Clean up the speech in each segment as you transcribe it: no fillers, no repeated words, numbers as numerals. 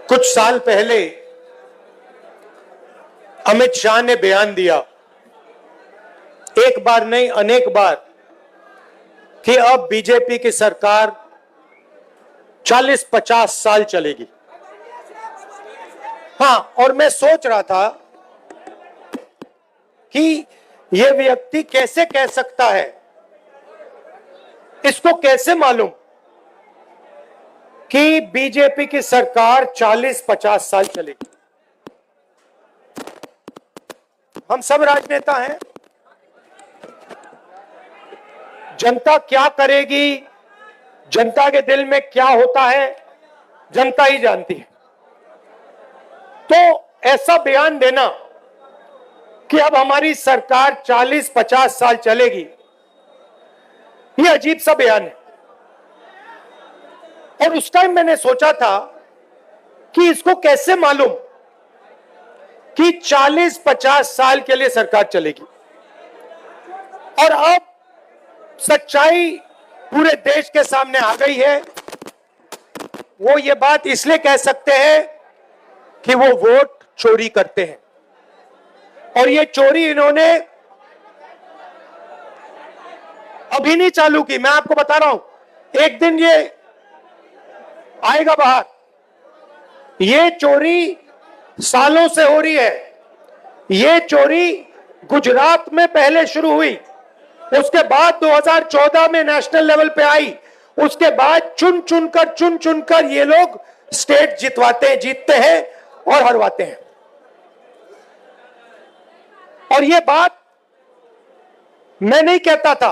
कुछ साल पहले अमित शाह ने बयान दिया, एक बार नहीं अनेक बार, कि अब बीजेपी की सरकार 40-50 साल चलेगी। हां, और मैं सोच रहा था कि यह व्यक्ति कैसे कह सकता है, इसको कैसे मालूम कि बीजेपी की सरकार 40-50 साल चलेगी। हम सब राजनेता हैं, जनता क्या करेगी, जनता के दिल में क्या होता है, जनता ही जानती है। तो ऐसा बयान देना कि अब हमारी सरकार 40-50 साल चलेगी, यह अजीब सा बयान है। और उस टाइम मैंने सोचा था कि इसको कैसे मालूम कि 40-50 साल के लिए सरकार चलेगी। और अब सच्चाई पूरे देश के सामने आ गई है। वो ये बात इसलिए कह सकते हैं कि वो वोट चोरी करते हैं, और ये चोरी इन्होंने अभी नहीं चालू की। मैं आपको बता रहा हूं, एक दिन ये आएगा बाहर। ये चोरी सालों से हो रही है। ये चोरी गुजरात में पहले शुरू हुई, उसके बाद 2014 में नेशनल लेवल पे आई, उसके बाद चुन चुनकर ये लोग स्टेट जीतते हैं और हरवाते हैं। और ये बात मैं नहीं कहता था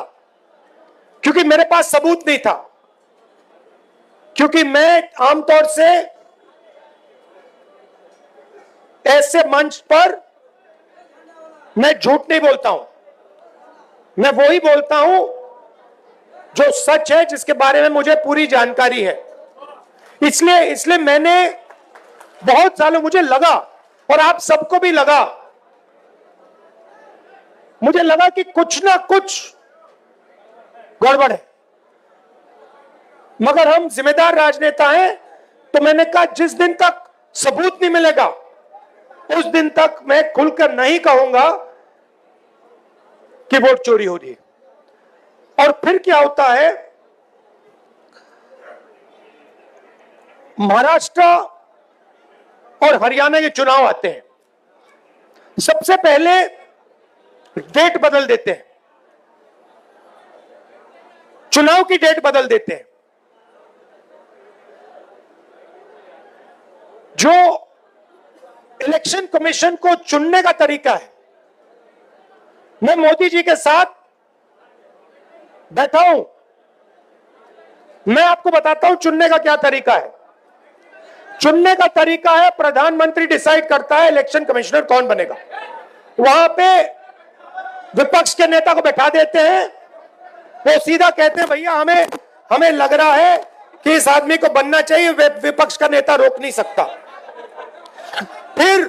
क्योंकि मेरे पास सबूत नहीं था, क्योंकि मैं आमतौर से ऐसे मंच पर मैं झूठ नहीं बोलता हूं। मैं वही बोलता हूं जो सच है, जिसके बारे में मुझे पूरी जानकारी है। इसलिए मैंने बहुत सालों, मुझे लगा और आप सबको भी लगा, मुझे लगा कि कुछ ना कुछ गड़बड़ है। मगर हम जिम्मेदार राजनेता हैं, तो मैंने कहा जिस दिन तक सबूत नहीं मिलेगा उस दिन तक मैं खुलकर नहीं कहूंगा कि वोट चोरी हो रही है। और फिर क्या होता है, महाराष्ट्र और हरियाणा के चुनाव आते हैं, सबसे पहले डेट बदल देते हैं, चुनाव की डेट बदल देते हैं। जो इलेक्शन कमीशन को चुनने का तरीका है, मैं मोदी जी के साथ बैठा हूं, मैं आपको बताता हूं चुनने का क्या तरीका है। चुनने का तरीका है, प्रधानमंत्री डिसाइड करता है इलेक्शन कमिश्नर कौन बनेगा। वहां पे विपक्ष के नेता को बैठा देते हैं, वो सीधा कहते हैं भैया हमें लग रहा है कि इस आदमी को बनना चाहिए, विपक्ष का नेता रोक नहीं सकता। फिर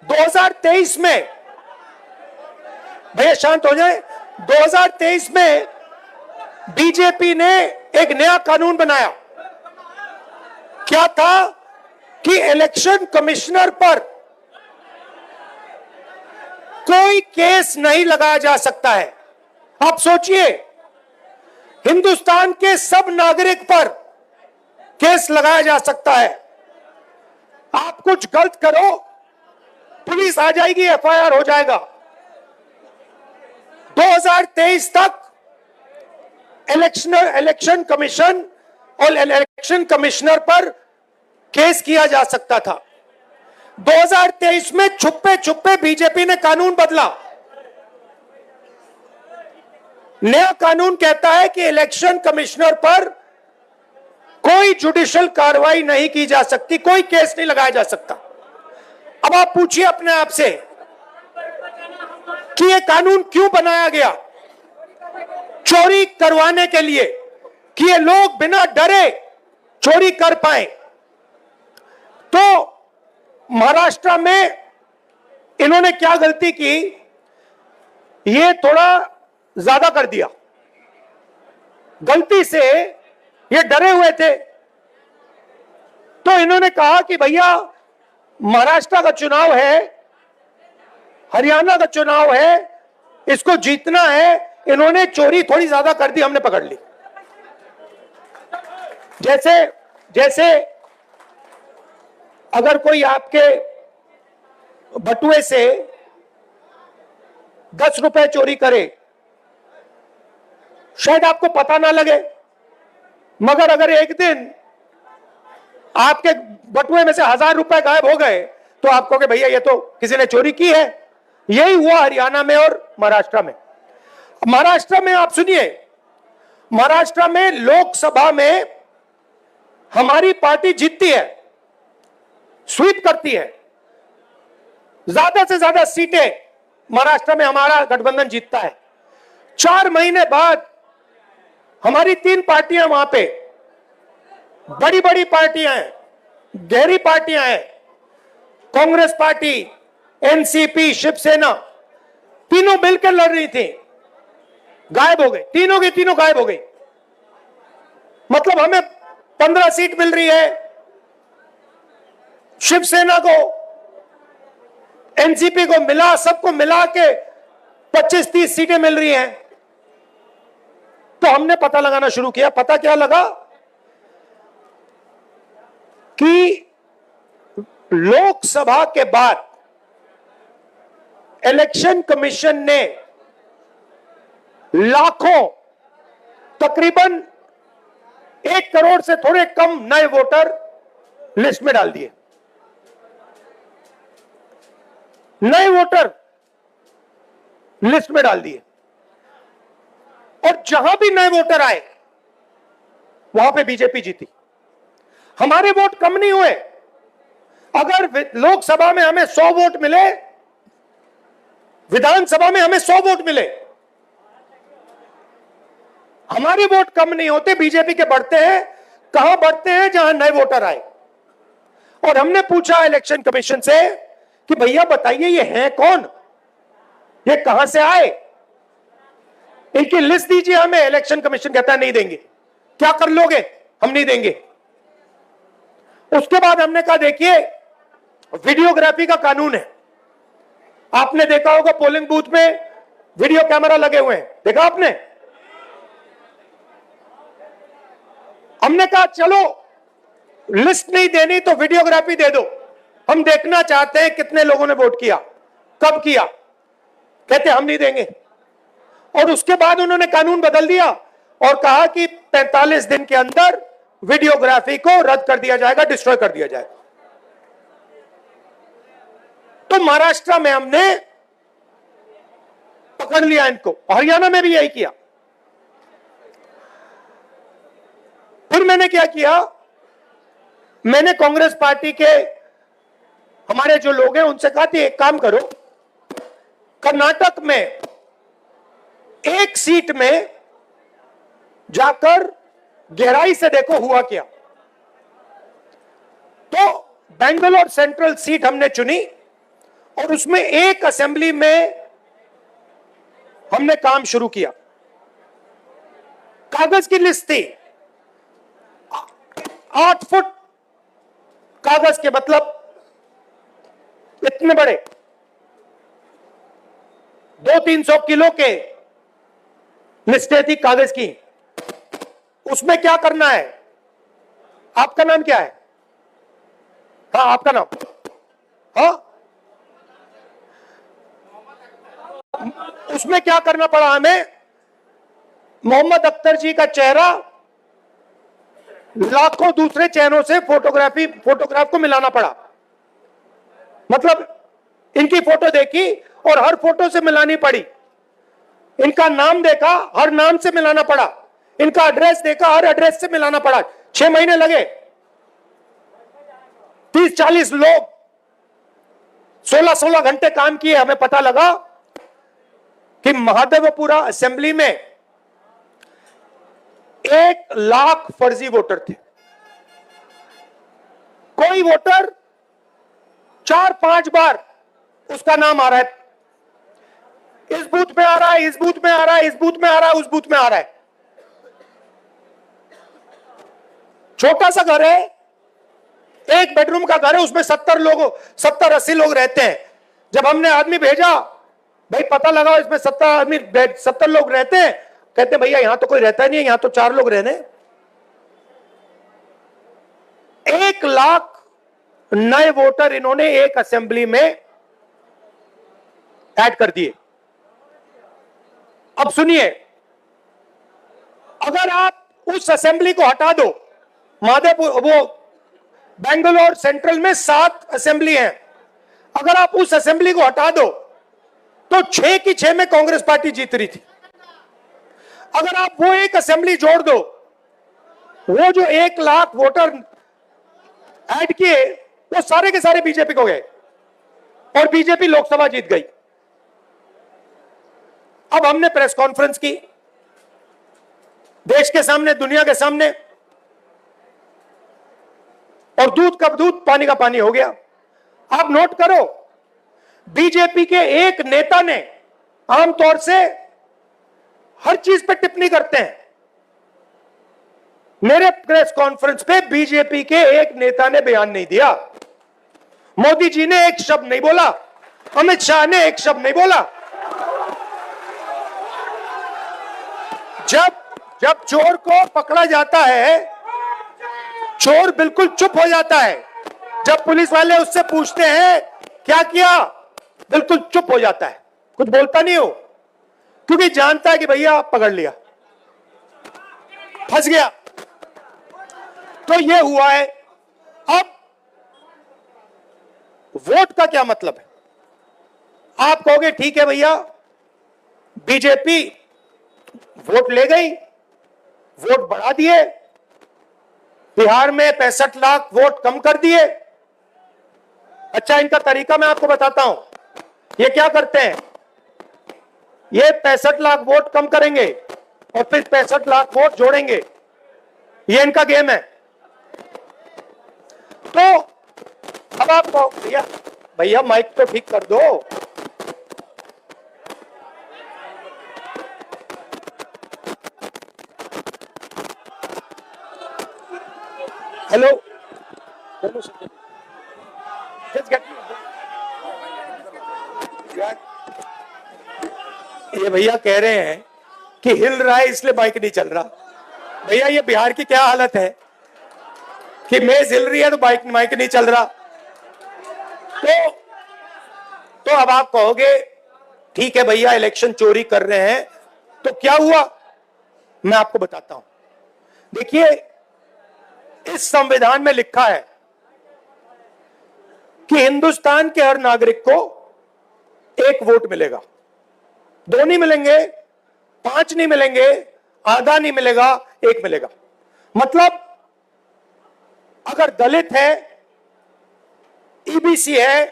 2023 में, भैया शांत हो जाए, 2023 में बीजेपी ने एक नया कानून बनाया। क्या था कि इलेक्शन कमिश्नर पर कोई केस नहीं लगाया जा सकता है। आप सोचिए, हिंदुस्तान के सब नागरिक पर केस लगाया जा सकता है। आप कुछ गलत करो, पुलिस आ जाएगी, एफआईआर हो जाएगा। 2023 तक इलेक्शन कमीशन और इलेक्शन कमिश्नर पर केस किया जा सकता था। 2023 में छुपे बीजेपी ने कानून बदला। नया कानून कहता है कि इलेक्शन कमिश्नर पर कोई जुडिशियल कार्रवाई नहीं की जा सकती, कोई केस नहीं लगाया जा सकता। अब आप पूछिए अपने आप से कि यह कानून क्यों बनाया गया? चोरी करवाने के लिए, कि ये लोग बिना डरे चोरी कर पाए। तो महाराष्ट्र में इन्होंने क्या गलती की, ये थोड़ा ज्यादा कर दिया। गलती से ये डरे हुए थे तो इन्होंने कहा कि भैया महाराष्ट्र का चुनाव है, हरियाणा का चुनाव है, इसको जीतना है। इन्होंने चोरी थोड़ी ज्यादा कर दी, हमने पकड़ ली। जैसे जैसे अगर कोई आपके बटुए से 10 रुपए चोरी करे, शायद आपको पता ना लगे, मगर अगर एक दिन आपके बटुए में से 1000 रुपए गायब हो गए तो आप कहोगे भैया ये तो किसी ने चोरी की है। यही हुआ हरियाणा में और महाराष्ट्र में। महाराष्ट्र में आप सुनिए, महाराष्ट्र में लोकसभा में हमारी पार्टी जीतती है, स्वीप करती है, ज्यादा से ज्यादा सीटें महाराष्ट्र में हमारा गठबंधन जीतता है। 4 महीने बाद हमारी 3 पार्टियां वहां पे, बड़ी बड़ी पार्टियां हैं, गहरी पार्टियां हैं, कांग्रेस पार्टी, एनसीपी, शिवसेना, तीनों मिलकर लड़ रही थी, गायब हो गई। तीनों की तीनों गायब हो गई। मतलब हमें 15 सीट मिल रही है, शिवसेना को, एनसीपी को मिला, सबको मिला के 25-30 सीटें मिल रही हैं। तो हमने पता लगाना शुरू किया। पता क्या लगा कि लोकसभा के बाद इलेक्शन कमीशन ने लाखों, तकरीबन 1 करोड़ से थोड़े कम नए वोटर लिस्ट में डाल दिए। नए वोटर लिस्ट में डाल दिए, और जहां भी नए वोटर आए वहां पे बीजेपी जीती। हमारे वोट कम नहीं हुए। अगर लोकसभा में हमें 100 वोट मिले, विधानसभा में हमें 100 वोट मिले, हमारे वोट कम नहीं होते, बीजेपी के बढ़ते हैं। कहां बढ़ते हैं? जहां नए वोटर आए। और हमने पूछा इलेक्शन कमीशन से कि भैया बताइए ये हैं कौन, ये कहां से आए, इनकी लिस्ट दीजिए हमें। इलेक्शन कमीशन कहता है नहीं देंगे। क्या कर लोगे? हम नहीं देंगे। उसके बाद हमने कहा देखिए वीडियोग्राफी का कानून है, आपने देखा होगा पोलिंग बूथ में वीडियो कैमरा लगे हुए हैं, देखा आपने? हमने कहा चलो लिस्ट नहीं देनी तो वीडियोग्राफी दे दो, हम देखना चाहते हैं कितने लोगों ने वोट किया, कब किया। कहते हम नहीं देंगे। और उसके बाद उन्होंने कानून बदल दिया और कहा कि 45 दिन के अंदर वीडियोग्राफी को रद्द कर दिया जाएगा, डिस्ट्रॉय कर दिया जाएगा। तो महाराष्ट्र में हमने पकड़ लिया इनको, हरियाणा में भी यही किया। फिर मैंने क्या किया, मैंने कांग्रेस पार्टी के हमारे जो लोग हैं उनसे कहा कि एक काम करो, कर्नाटक में एक सीट में जाकर गहराई से देखो हुआ क्या। तो बेंगलोर सेंट्रल सीट हमने चुनी और उसमें एक असेंबली में हमने काम शुरू किया। कागज की लिस्ट थी, 8 फुट कागज के, मतलब इतने बड़े, 200-300 किलो के लिस्टें थी कागज की। उसमें क्या करना है? आपका नाम क्या है? हाँ आपका नाम? हाँ, उसमें क्या करना पड़ा हमें? मोहम्मद अख्तर जी का चेहरा लाखों दूसरे चेहरों से फोटोग्राफ को मिलाना पड़ा। मतलब इनकी फोटो देखी और हर फोटो से मिलानी पड़ी, इनका नाम देखा, हर नाम से मिलाना पड़ा, इनका एड्रेस देखा, हर एड्रेस से मिलाना पड़ा। 6 महीने लगे। 30-40 लोग 16-16 घंटे काम किए। हमें पता लगा कि महादेवपुरा असेंबली में 1 लाख फर्जी वोटर थे। कोई वोटर 4-5 बार उसका नाम आ रहा है, इस बूथ में आ रहा है, इस बूथ में आ रहा है, इस बूथ में आ रहा है, उस बूथ में आ रहा है। छोटा सा घर है, एक बेडरूम का घर है, उसमें 70-80 लोग रहते हैं। जब हमने आदमी भेजा, भाई पता लगाओ इसमें 70 लोग रहते हैं, कहते भैया यहां तो कोई रहता नहीं है, यहां तो 4 लोग रहने। 1 लाख नए वोटर इन्होंने एक असेंबली में ऐड कर दिए। अब सुनिए, अगर आप उस असेंबली को हटा दो, माधेपुर वो बेंगलोर सेंट्रल में 7 असेंबली हैं, अगर आप उस असेंबली को हटा दो तो 6 की 6 में कांग्रेस पार्टी जीत रही थी। अगर आप वो एक असेंबली जोड़ दो, वो जो 1 लाख वोटर ऐड किए वो सारे के सारे बीजेपी को गए और बीजेपी लोकसभा जीत गई। अब हमने प्रेस कॉन्फ्रेंस की, देश के सामने, दुनिया के सामने, और दूध का दूध पानी का पानी हो गया। आप नोट करो, बीजेपी के एक नेता ने, आमतौर से हर चीज पे टिप्पणी करते हैं, मेरे प्रेस कॉन्फ्रेंस पे बीजेपी के एक नेता ने बयान नहीं दिया। मोदी जी ने एक शब्द नहीं बोला, अमित शाह ने एक शब्द नहीं बोला। जब चोर को पकड़ा जाता है, चोर बिल्कुल चुप हो जाता है। जब पुलिस वाले उससे पूछते हैं क्या किया, बिल्कुल चुप हो जाता है, कुछ बोलता नहीं हो, क्योंकि जानता है कि भैया पकड़ लिया, फंस गया। तो ये हुआ है। अब वोट का क्या मतलब है? आप कहोगे ठीक है भैया, बीजेपी वोट ले गई, वोट बढ़ा दिए, बिहार में 65 लाख वोट कम कर दिए। अच्छा, इनका तरीका मैं आपको बताता हूं। ये क्या करते हैं, ये 65 लाख वोट कम करेंगे और फिर 65 लाख वोट जोड़ेंगे, ये इनका गेम है। तो अब आप भैया भैया माइक तो ठीक कर दो। हेलो, ये भैया कह रहे हैं कि हिल रहा है इसलिए बाइक नहीं चल रहा। भैया ये बिहार की क्या हालत है कि मेज हिल रही है तो माइक नहीं चल रहा। तो अब आप कहोगे ठीक है भैया, इलेक्शन चोरी कर रहे हैं, तो क्या हुआ, मैं आपको बताता हूं। देखिए, इस संविधान में लिखा है कि हिंदुस्तान के हर नागरिक को 1 वोट मिलेगा। 2 नहीं मिलेंगे, 5 नहीं मिलेंगे, आधा नहीं मिलेगा, 1 मिलेगा। मतलब अगर दलित है, ईबीसी है,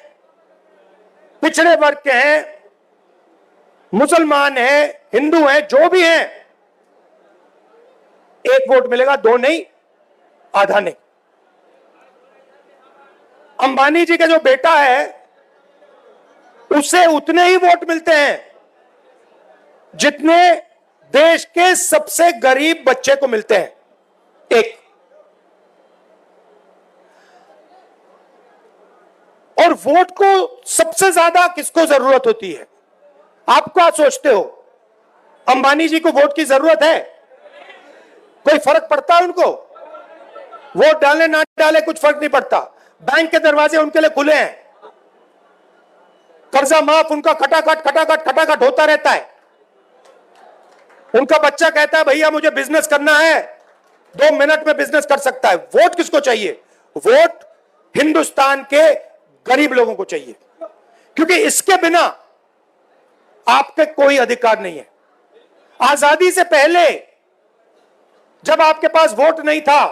पिछड़े वर्ग के हैं, मुसलमान हैं, हिंदू हैं, जो भी हैं, 1 वोट मिलेगा, 2 नहीं, आधा नहीं। अंबानी जी का जो बेटा है उसे उतने ही वोट मिलते हैं जितने देश के सबसे गरीब बच्चे को मिलते हैं, 1। और वोट को सबसे ज्यादा किसको जरूरत होती है? आप क्या सोचते हो, अंबानी जी को वोट की जरूरत है? कोई फर्क पड़ता है उनको? वोट डाले ना डाले कुछ फर्क नहीं पड़ता। बैंक के दरवाजे उनके लिए खुले हैं, कर्जा माफ उनका खटाखट होता रहता है। उनका बच्चा कहता है भैया मुझे बिजनेस करना है, 2 मिनट में बिजनेस कर सकता है। वोट किसको चाहिए? वोट हिंदुस्तान के गरीब लोगों को चाहिए, क्योंकि इसके बिना आपके कोई अधिकार नहीं है। आजादी से पहले जब आपके पास वोट नहीं था,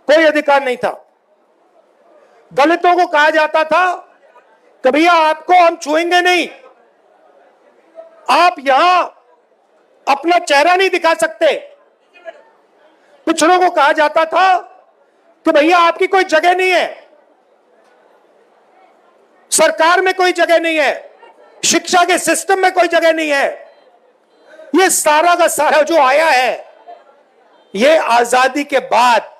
कोई अधिकार नहीं था। दलितों को कहा जाता था कि भैया आपको हम छुएंगे नहीं, आप यहां अपना चेहरा नहीं दिखा सकते। पिछड़ों को कहा जाता था कि भैया आपकी कोई जगह नहीं है, सरकार में कोई जगह नहीं है, शिक्षा के सिस्टम में कोई जगह नहीं है। ये सारा का सारा जो आया है, ये आजादी के बाद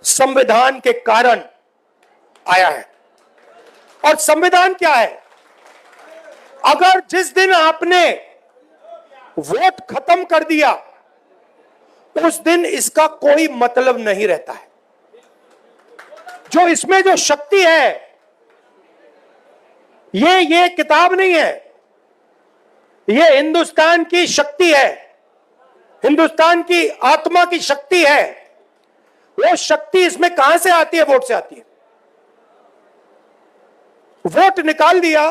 संविधान के कारण आया है। और संविधान क्या है? अगर जिस दिन आपने वोट खत्म कर दिया उस दिन इसका कोई मतलब नहीं रहता है। जो इसमें जो शक्ति है, ये किताब नहीं है, ये हिंदुस्तान की शक्ति है, हिंदुस्तान की आत्मा की शक्ति है। वो शक्ति इसमें कहां से आती है? वोट से आती है। वोट निकाल दिया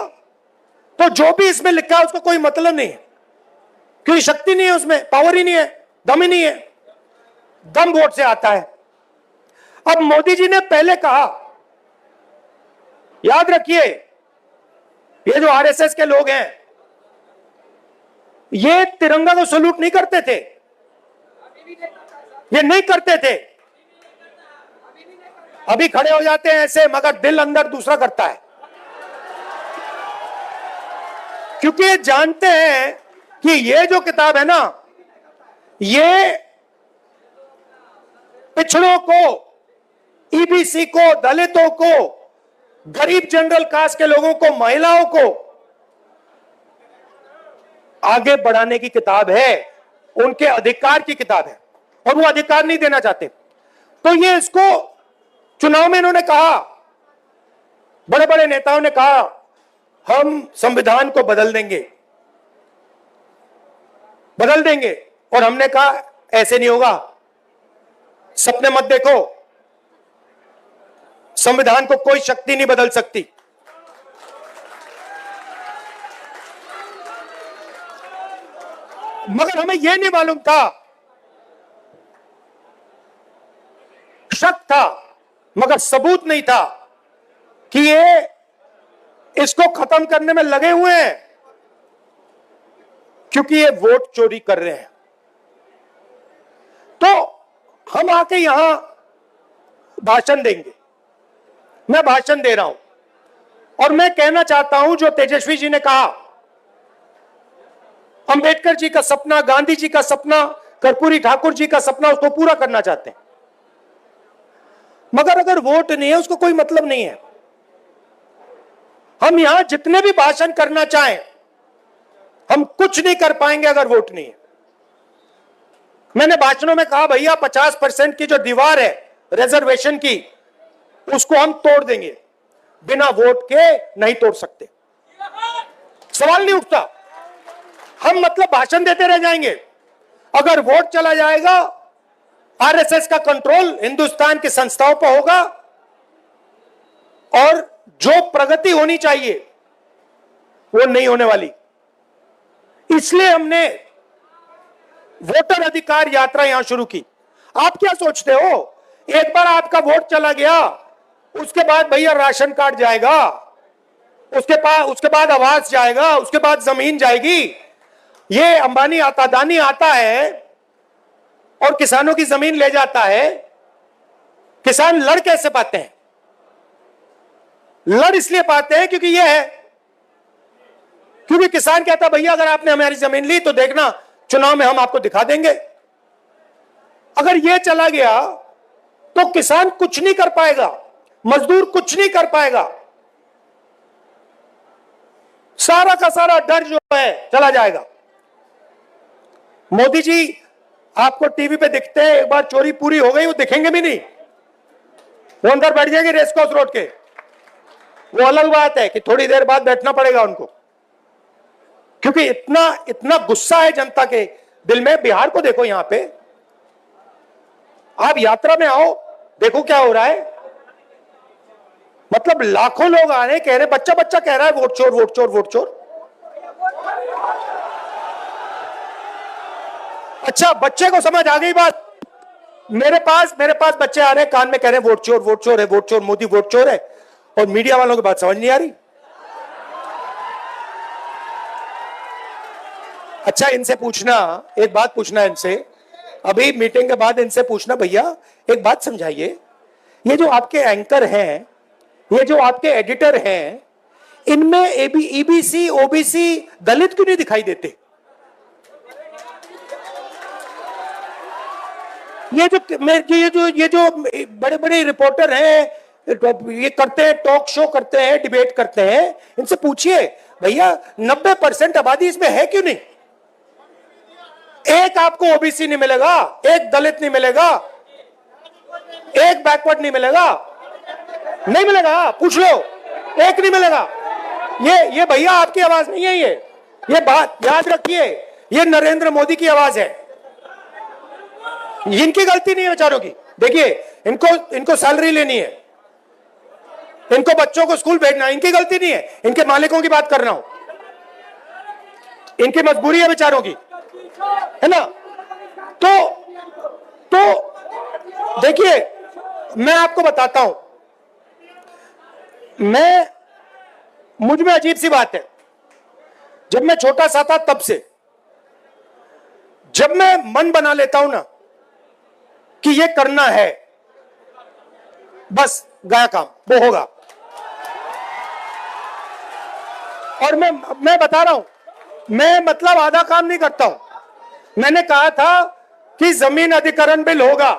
तो जो भी इसमें लिखा है उसका कोई मतलब नहीं है, क्योंकि शक्ति नहीं है उसमें, पावर ही नहीं है, दम ही नहीं है। दम वोट से आता है। अब मोदी जी ने पहले कहा, याद रखिए, ये जो आरएसएस के लोग हैं ये तिरंगा को सलूट नहीं करते थे, ये नहीं करते थे। अभी खड़े हो जाते हैं ऐसे, मगर दिल अंदर दूसरा करता है, क्योंकि ये जानते हैं कि ये जो किताब है ना, ये पिछड़ों को, ईबीसी को, दलितों को, गरीब जनरल कास्ट के लोगों को, महिलाओं को आगे बढ़ाने की किताब है, उनके अधिकार की किताब है, और वो अधिकार नहीं देना चाहते। तो ये इसको चुनाव में इन्होंने कहा, बड़े बड़े नेताओं ने कहा हम संविधान को बदल देंगे, बदल देंगे, और हमने कहा ऐसे नहीं होगा, सपने मत देखो, संविधान को कोई शक्ति नहीं बदल सकती। मगर हमें यह नहीं मालूम था, शक था मगर सबूत नहीं था कि ये इसको खत्म करने में लगे हुए हैं, क्योंकि ये वोट चोरी कर रहे हैं। तो हम आके यहां भाषण देंगे, मैं भाषण दे रहा हूं, और मैं कहना चाहता हूं जो तेजस्वी जी ने कहा, अंबेडकर जी का सपना, गांधी जी का सपना, कर्पूरी ठाकुर जी का सपना, उसको पूरा करना चाहते हैं। मगर अगर वोट नहीं है उसको कोई मतलब नहीं है। हम यहां जितने भी भाषण करना चाहें हम कुछ नहीं कर पाएंगे अगर वोट नहीं है। मैंने भाषणों में कहा भैया 50% की जो दीवार है रिजर्वेशन की, उसको हम तोड़ देंगे, बिना वोट के नहीं तोड़ सकते, सवाल नहीं उठता। हम मतलब भाषण देते रह जाएंगे। अगर वोट चला जाएगा, आरएसएस का कंट्रोल हिंदुस्तान की संस्थाओं पर होगा, और जो प्रगति होनी चाहिए वो नहीं होने वाली। इसलिए हमने वोटर अधिकार यात्रा यहां शुरू की। आप क्या सोचते हो, एक बार आपका वोट चला गया उसके बाद भैया राशन कार्ड जाएगा, उसके बाद आवास जाएगा, उसके बाद जमीन जाएगी? ये अंबानी आता, अदानी आता है और किसानों की जमीन ले जाता है। किसान लड़ कैसे पाते हैं? लड़ इसलिए पाते हैं क्योंकि ये है, क्योंकि किसान कहता भैया अगर आपने हमारी जमीन ली तो देखना चुनाव में हम आपको दिखा देंगे। अगर ये चला गया तो किसान कुछ नहीं कर पाएगा, मजदूर कुछ नहीं कर पाएगा, सारा का सारा डर जो है चला जाएगा। मोदी जी आपको टीवी पे दिखते हैं, एक बार चोरी पूरी हो गई वो दिखेंगे भी नहीं, वो अंदर बैठ जाएंगे रेसकोर्स रोड के। वो अलग बात है कि थोड़ी देर बाद बैठना पड़ेगा उनको, क्योंकि इतना गुस्सा है जनता के दिल में। बिहार को देखो, यहां पे आप यात्रा में आओ, देखो क्या हो रहा है। मतलब लाखों लोग आ रहे हैं, कह रहे, बच्चा बच्चा कह रहा है वोट चोर, वोट चोर, वोट चोर। अच्छा, बच्चे को समझ आ गई बात। मेरे पास बच्चे आ रहे हैं, कान में कह रहे हैं वोट चोर, वोट चोर है, वोट चोर, मोदी वोट चोर है, और मीडिया वालों की बात समझ नहीं आ रही। अच्छा, इनसे पूछना, एक बात पूछना इनसे, अभी मीटिंग के बाद इनसे पूछना, भैया एक बात समझाइए, ये जो आपके एंकर हैं, ये जो आपके एडिटर हैं, इनमें ईबीसी, ओबीसी, दलित क्यों नहीं दिखाई देते? ये जो बड़े बड़े रिपोर्टर हैं, ये करते हैं, टॉक शो करते हैं, डिबेट करते हैं, इनसे पूछिए भैया 90% आबादी इसमें है क्यों नहीं? एक आपको ओबीसी नहीं मिलेगा, एक दलित नहीं मिलेगा, एक बैकवर्ड नहीं मिलेगा, नहीं मिलेगा, पूछ लो, एक नहीं मिलेगा। ये भैया आपकी आवाज नहीं है, ये बात याद रखिए, ये नरेंद्र मोदी की आवाज है। इनकी गलती नहीं है बेचारों की। देखिए, इनको सैलरी लेनी है, इनको बच्चों को स्कूल भेजना है, इनकी गलती नहीं है, इनके मालिकों की बात कर रहा हूं, इनकी मजबूरी है बेचारों की, है ना? तो देखिए, मैं आपको बताता हूं, मुझ में अजीब सी बात है। जब मैं छोटा सा था तब से, जब मैं मन बना लेता हूं ना कि ये करना है, बस गया काम, वो होगा। और मैं बता रहा हूं, मैं मतलब आधा काम नहीं करता हूं। मैंने कहा था कि जमीन अधिग्रहण बिल होगा,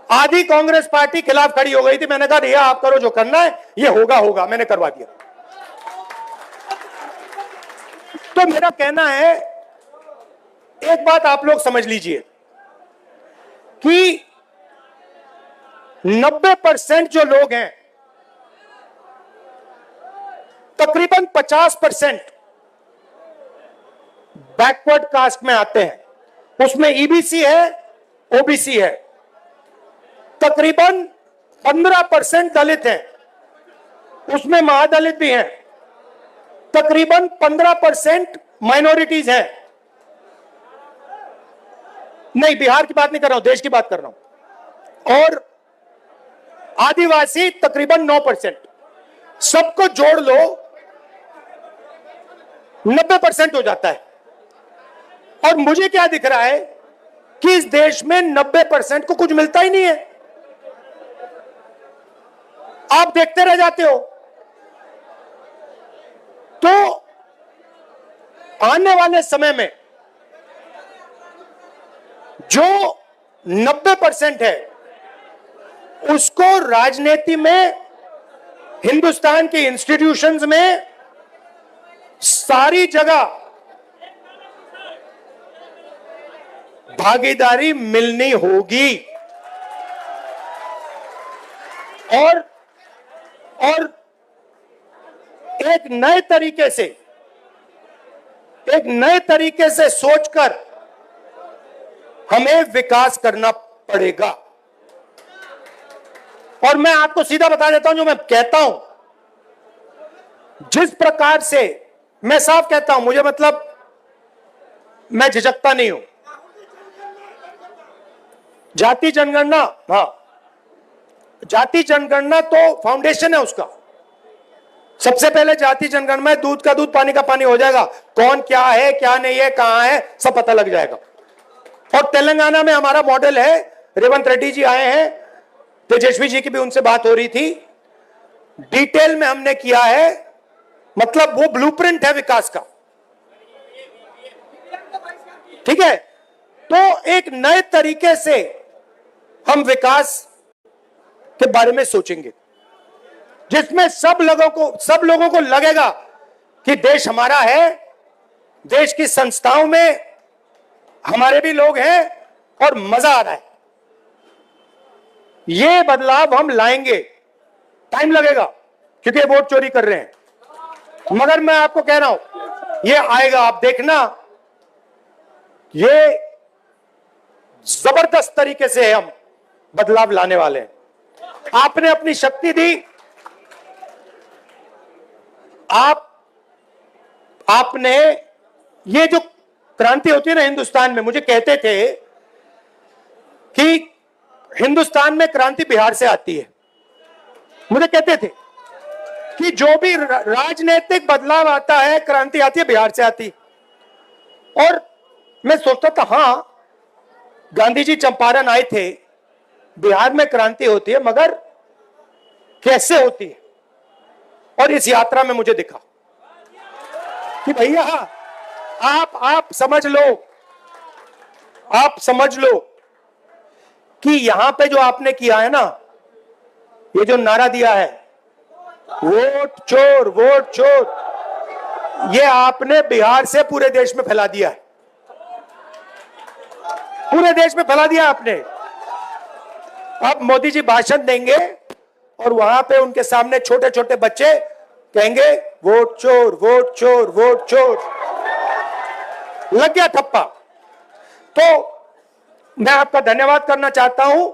आधी कांग्रेस पार्टी खिलाफ खड़ी हो गई थी, मैंने कहा भैया आप करो जो करना है, ये होगा, मैंने करवा दिया। तो मेरा कहना है, एक बात आप लोग समझ लीजिए कि 90% जो लोग हैं, तकरीबन 50% बैकवर्ड कास्ट में आते हैं। उसमें ईबीसी है, ओबीसी है, तकरीबन 15% दलित हैं, उसमें महादलित भी हैं, तकरीबन 15% माइनॉरिटीज हैं। नहीं, बिहार की बात नहीं कर रहा हूं, देश की बात कर रहा हूं। और आदिवासी तकरीबन 9%। सबको जोड़ लो 90% हो जाता है। और मुझे क्या दिख रहा है कि इस देश में 90% को कुछ मिलता ही नहीं है। आप देखते रह जाते हो। तो आने वाले समय में जो 90% है, उसको राजनीति में, हिंदुस्तान के इंस्टीट्यूशंस में, सारी जगह भागीदारी मिलनी होगी। और एक नए तरीके से सोचकर हमें विकास करना पड़ेगा। और मैं आपको सीधा बता देता हूं, जो मैं कहता हूं, जिस प्रकार से मैं साफ कहता हूं, मुझे मतलब मैं झिझकता नहीं हूं। जाति जनगणना, हाँ, जाति जनगणना तो फाउंडेशन है उसका। सबसे पहले जाति जनगणना में दूध का दूध पानी का पानी हो जाएगा, कौन क्या है क्या नहीं है कहां है सब पता लग जाएगा। और तेलंगाना में हमारा मॉडल है, रेवंत रेड्डी जी आए हैं, तेजस्वी जी की भी उनसे बात हो रही थी, डिटेल में हमने किया है, मतलब वो ब्लूप्रिंट है विकास का। ठीक है, तो एक नए तरीके से हम विकास के बारे में सोचेंगे, जिसमें सब लोगों को लगेगा कि देश हमारा है, देश की संस्थाओं में हमारे भी लोग हैं और मजा आ रहा है। ये बदलाव हम लाएंगे, टाइम लगेगा क्योंकि वोट चोरी कर रहे हैं, मगर मैं आपको कह रहा हूं ये आएगा। आप देखना, ये जबरदस्त तरीके से हम बदलाव लाने वाले हैं। आपने अपनी शक्ति दी, आपने ये जो क्रांति होती है ना हिंदुस्तान में, मुझे कहते थे कि हिंदुस्तान में क्रांति बिहार से आती है। मुझे कहते थे कि जो भी राजनीतिक बदलाव आता है, क्रांति आती है बिहार से आती। और मैं सोचता था हां, गांधी जी चंपारण आए थे, बिहार में क्रांति होती है, मगर कैसे होती है? और इस यात्रा में मुझे दिखा कि भैया आप समझ लो कि यहां पे जो आपने किया है ना, ये जो नारा दिया है वोट चोर वोट चोर, ये आपने बिहार से पूरे देश में फैला दिया है, पूरे देश में फैला दिया आपने। अब मोदी जी भाषण देंगे और वहां पे उनके सामने छोटे छोटे बच्चे कहेंगे वोट चोर वोट चोर वोट चोर, लग गया ठप्पा। तो मैं आपका धन्यवाद करना चाहता हूं